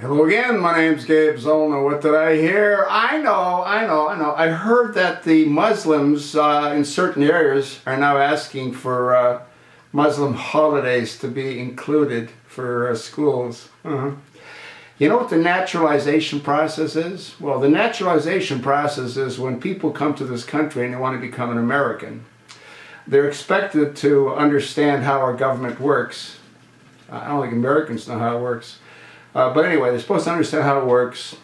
Hello again, my name's Gabe Zollner. What did I hear? I know. I heard that the Muslims in certain areas are now asking for Muslim holidays to be included for schools. You know what the naturalization process is? Well, the naturalization process is when people come to this country and they want to become an American. They're expected to understand how our government works. I don't think Americans know how it works. But anyway, they're supposed to understand how it works.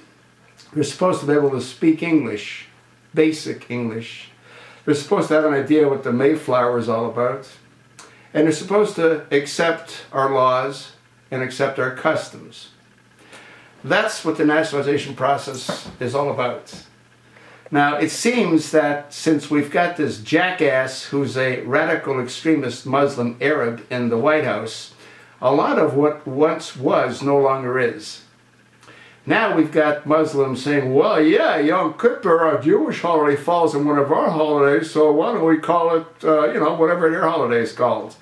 They're supposed to be able to speak English, basic English. They're supposed to have an idea what the Mayflower is all about. And they're supposed to accept our laws and accept our customs. That's what the nationalization process is all about. Now, it seems that since we've got this jackass who's a radical extremist Muslim Arab in the White House, a lot of what once was no longer is. Now we've got Muslims saying, well, yeah, Yom Kippur, our Jewish holiday, falls in one of our holidays, so why don't we call it, whatever their holiday is called.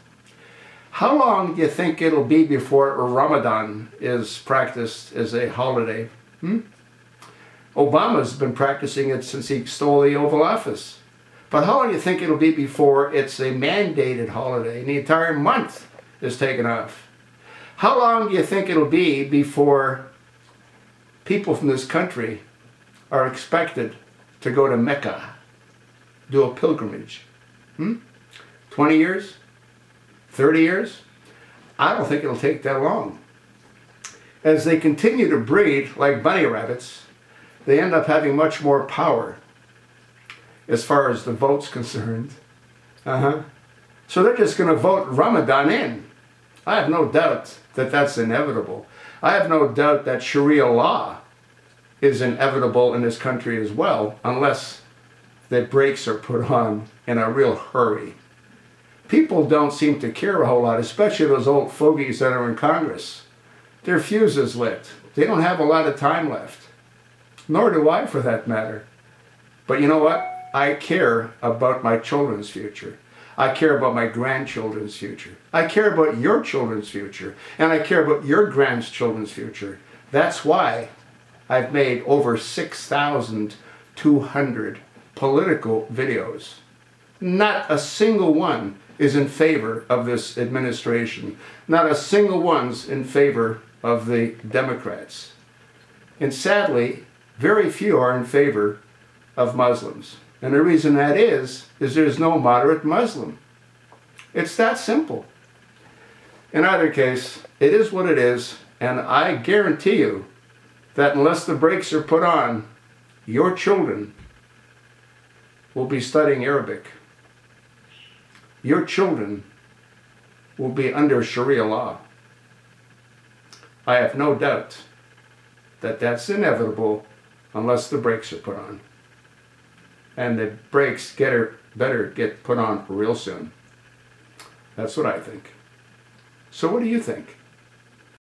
How long do you think it'll be before Ramadan is practiced as a holiday? Obama's been practicing it since he stole the Oval Office. But how long do you think it'll be before it's a mandated holiday and the entire month is taken off? How long do you think it'll be before people from this country are expected to go to Mecca, do a pilgrimage? 20 years? 30 years? I don't think it'll take that long. As they continue to breed like bunny rabbits, they end up having much more power as far as the vote's concerned. So they're just going to vote Ramadan in. I have no doubt that that's inevitable. I have no doubt that Sharia law is inevitable in this country as well, unless the brakes are put on in a real hurry. People don't seem to care a whole lot, especially those old fogies that are in Congress. Their fuse is lit. They don't have a lot of time left. Nor do I, for that matter. But you know what? I care about my children's future. I care about my grandchildren's future. I care about your children's future. And I care about your grandchildren's future. That's why I've made over 6,200 political videos. Not a single one is in favor of this administration. Not a single one's in favor of the Democrats. And sadly, very few are in favor of Muslims. And the reason that is there's no moderate Muslim. It's that simple. In either case, it is what it is, and I guarantee you that unless the brakes are put on, your children will be studying Arabic. Your children will be under Sharia law. I have no doubt that that's inevitable unless the brakes are put on. And the brakes better get put on real soon. That's what I think. So what do you think?